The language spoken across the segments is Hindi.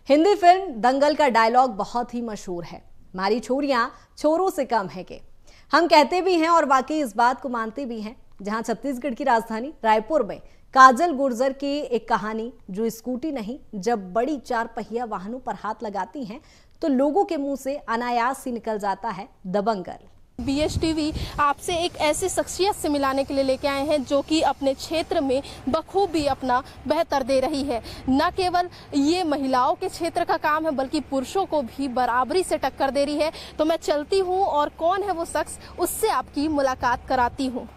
हिंदी फिल्म दंगल का डायलॉग बहुत ही मशहूर है, हमारी छोरियां छोरों से कम है के। हम कहते भी हैं और वाकई इस बात को मानते भी हैं। जहां छत्तीसगढ़ की राजधानी रायपुर में काजल गुर्जर की एक कहानी, जो स्कूटी नहीं जब बड़ी 4 पहिया वाहनों पर हाथ लगाती हैं तो लोगों के मुंह से अनायास ही निकल जाता है दबंगल। BSTV आपसे एक ऐसी शख्सियत से मिलाने के लिए लेके आए हैं जो कि अपने क्षेत्र में बखूबी अपना बेहतर दे रही है। न केवल ये महिलाओं के क्षेत्र का काम है बल्कि पुरुषों को भी बराबरी से टक्कर दे रही है। तो मैं चलती हूँ और कौन है वो शख्स, उससे आपकी मुलाकात कराती हूँ।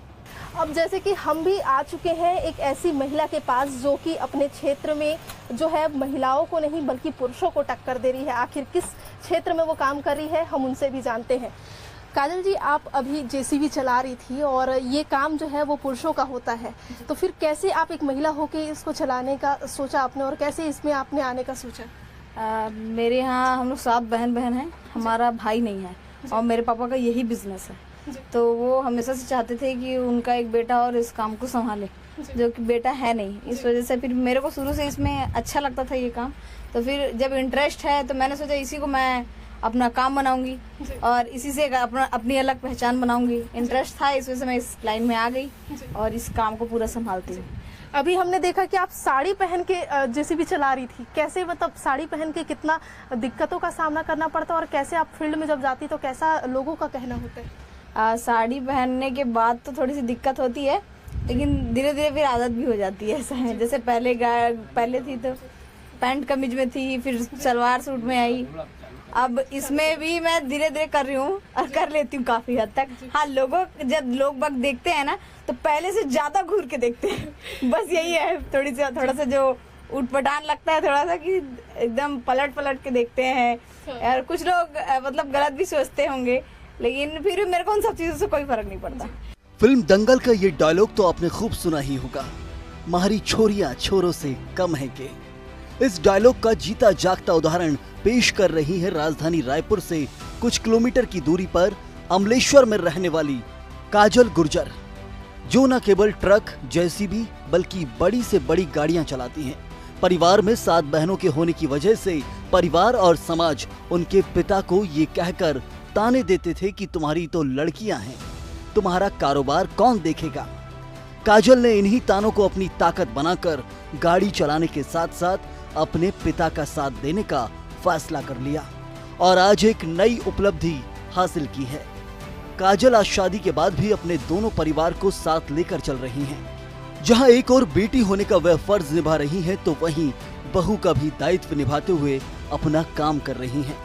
अब जैसे कि हम भी आ चुके हैं एक ऐसी महिला के पास जो कि अपने क्षेत्र में जो है महिलाओं को नहीं बल्कि पुरुषों को टक्कर दे रही है। आखिर किस क्षेत्र में वो काम कर रही है, हम उनसे भी जानते हैं। काजल जी, आप अभी JCB चला रही थी और ये काम जो है वो पुरुषों का होता है, तो फिर कैसे आप एक महिला होके इसको चलाने का सोचा आपने और कैसे इसमें आपने आने का सोचा? मेरे यहाँ हम लोग 7 बहन हैं, हमारा भाई नहीं है और मेरे पापा का यही बिजनेस है। तो वो हमेशा से चाहते थे कि उनका एक बेटा और इस काम को संभाले, जो कि बेटा है नहीं। इस वजह से फिर मेरे को शुरू से इसमें अच्छा लगता था ये काम। तो फिर जब इंटरेस्ट है तो मैंने सोचा इसी को मैं अपना काम बनाऊंगी और इसी से अपनी अलग पहचान बनाऊंगी। इंटरेस्ट था, इस वजह से मैं इस लाइन में आ गई और इस काम को पूरा संभालती हूँ। अभी हमने देखा कि आप साड़ी पहन के JCB चला रही थी। कैसे, मतलब साड़ी पहन के कितना दिक्कतों का सामना करना पड़ता और कैसे आप फील्ड में जब जाती तो कैसा लोगों का कहना होता है? साड़ी पहनने के बाद तो थोड़ी सी दिक्कत होती है, लेकिन धीरे धीरे फिर आदत भी हो जाती है। ऐसा है, जैसे पहले थी तो पैंट कमीज में थी, फिर सलवार सूट में आई। अब इसमें भी मैं धीरे धीरे कर रही हूँ और कर लेती हूँ काफी हद तक। हाँ, जब लोग बाग देखते हैं ना तो पहले से ज्यादा घूर के देखते हैं। बस यही है, थोड़ा सा जो उठपटांग लगता है, थोड़ा सा कि एकदम पलट के देखते हैं। और कुछ लोग मतलब गलत भी सोचते होंगे, लेकिन फिर भी मेरे को उन सब चीजों से कोई फर्क नहीं पड़ता। फिल्म दंगल का ये डायलॉग तो आपने खूब सुना ही होगा, हमारी छोरियां छोरों से कम है के। इस डायलॉग का जीता जागता उदाहरण पेश कर रही है राजधानी रायपुर से कुछ किलोमीटर की दूरी पर अमलेश्वर में रहने वाली काजल गुर्जर, जो न केवल ट्रक JCB बल्कि बड़ी से बड़ी गाड़ियां चलाती हैं। परिवार में 7 बहनों के होने की वजह से परिवार और समाज उनके पिता को ये कहकर ताने देते थे कि तुम्हारी तो लड़कियां हैं, तुम्हारा कारोबार कौन देखेगा। काजल ने इन्हीं तानों को अपनी ताकत बनाकर गाड़ी चलाने के साथ साथ अपने पिता का साथ देने का फैसला कर लिया और आज एक नई उपलब्धि हासिल की है। काजल आज शादी के बाद भी अपने दोनों परिवार को साथ लेकर चल रही हैं। जहां एक और बेटी होने का वह फर्ज निभा रही हैं, तो वहीं बहू का भी दायित्व निभाते हुए अपना काम कर रही हैं।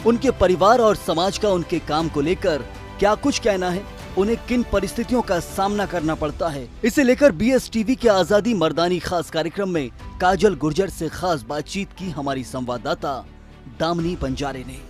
उनके परिवार और समाज का उनके काम को लेकर क्या कुछ कहना है, उन्हें किन परिस्थितियों का सामना करना पड़ता है, इसे लेकर BSTV के आजादी मर्दानी खास कार्यक्रम में काजल गुर्जर से खास बातचीत की हमारी संवाददाता दामिनी बंजारे ने।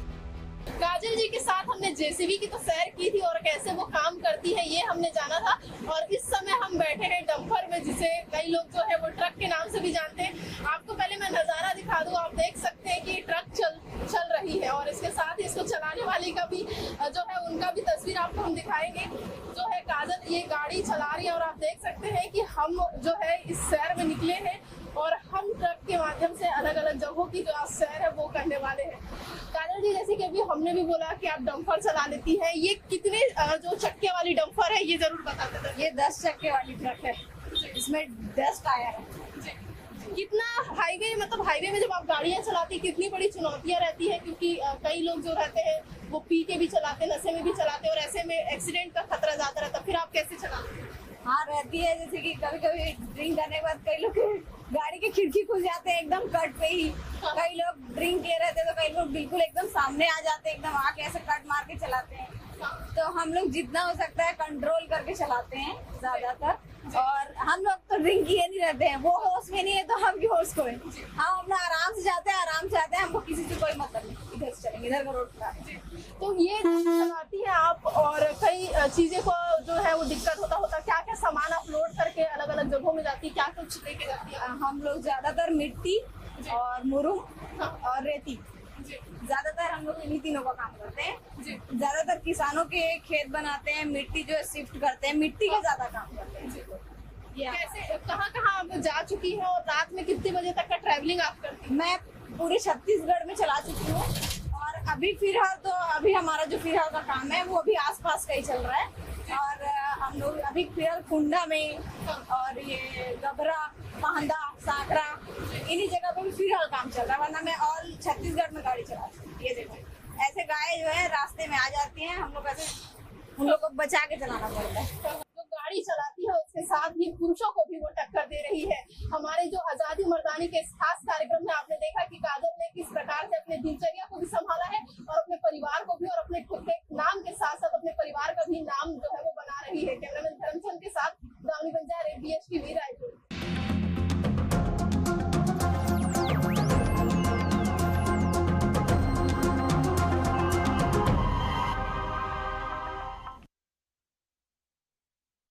काजल जी के साथ हमने JCB की तो सैर की थी और कैसे वो काम करती है ये हमने जाना था। और इस समय हम बैठे हैं डंपर में, जिसे कई लोग जो है वो ट्रक के नाम से भी जानते हैं। आपको पहले मैं नजारा दिखा दूं, आप देख सकते हैं कि ट्रक चल रही है और इसके साथ ही इसको चलाने वाली का भी जो है उनका भी तस्वीर आपको हम दिखाएंगे। जो है काजल ये गाड़ी चला रही है और आप देख सकते हैं कि हम जो है इस सैर में निकले हैं और हम ट्रक के माध्यम से अलग अलग जगहों की जो आज सैर है वो करने वाले हैं। काजल जी, जैसे कि अभी हमने भी बोला कि आप डंपर चला लेती हैं, ये कितने जो चक्के वाली डंपर है ये जरूर बता देते। ये 10 चक्के वाली ट्रक है, इसमें 10 टायर है। कितना हाईवे में जब आप गाड़ियां चलाती कितनी बड़ी चुनौतियां रहती है, क्योंकि कई लोग जो रहते हैं वो पी के भी चलाते, नशे में भी चलाते और ऐसे में एक्सीडेंट का खतरा ज्यादा रहता, फिर आप कैसे चलाते हैं? हाँ, रहती है। जैसे कि कभी कभी ड्रिंक करने के बाद कई लोग गाड़ी की खिड़की खुल जाते हैं एकदम कट पे ही। कई लोग ड्रिंक ले रहे थे तो कई लोग बिल्कुल एकदम सामने आ जाते हैं, एकदम आके ऐसे कट मार के चलाते हैं। तो हम लोग जितना हो सकता है कंट्रोल करके चलाते हैं ज्यादातर। और हम लोग तो ड्रिंक किए नहीं रहते हैं, वो होश में नहीं है तो हम भी होश को है। हम अपना आराम से जाते हैं, हमको किसी से कोई मतलब नहीं, इधर से चलेंगे, इधर का रोड पर। तो ये चलाती है आप और कई चीजें को जो है वो दिक्कत होता क्या क्या सामान आप लोड करके अलग अलग जगहों में जाती है, क्या कुछ लेके जाती है? हम लोग ज्यादातर मिट्टी और मुरुम और रेती, ज्यादातर हम लोग इन्हीं तीनों का काम करते हैं। ज्यादातर किसानों के खेत बनाते हैं, मिट्टी जो है शिफ्ट करते हैं, मिट्टी का ज्यादा काम करते हैं। कैसे, कहाँ आप जा चुकी हैं और रात में कितने बजे तक का ट्रैवलिंग आप करती हैं? मैं पूरे छत्तीसगढ़ में चला चुकी हूँ। और अभी फिलहाल तो अभी हमारा जो फिलहाल का काम है वो अभी आसपास का ही चल रहा है। और हम लोग अभी फिलहाल कुंडा में और ये गबरा, पांडा, साकरा इन्हीं जगह पे भी फिलहाल काम चल रहा है, वरना मैं ऑल छत्तीसगढ़ में गाड़ी चलाती हूँ। ये देखो ऐसे गाय जो है रास्ते में आ जाती हैं, हम लोग ऐसे उन लोग को बचा के चलाना पड़ता है। जो गाड़ी चलाती है उसके साथ ही पुरुषों को भी वो टक्कर दे रही है। हमारे जो आजादी मर्दानी के इस खास कार्यक्रम में आपने देखा कि काजल ने किस प्रकार से अपने दिनचर्या को भी संभाला है और अपने परिवार को भी, और अपने खुद के नाम के साथ साथ अपने परिवार का भी नाम जो है वो बना रही है। कैमरामैन धर्मचंद के साथ दावनी बंजारे, BH TV रायपुर।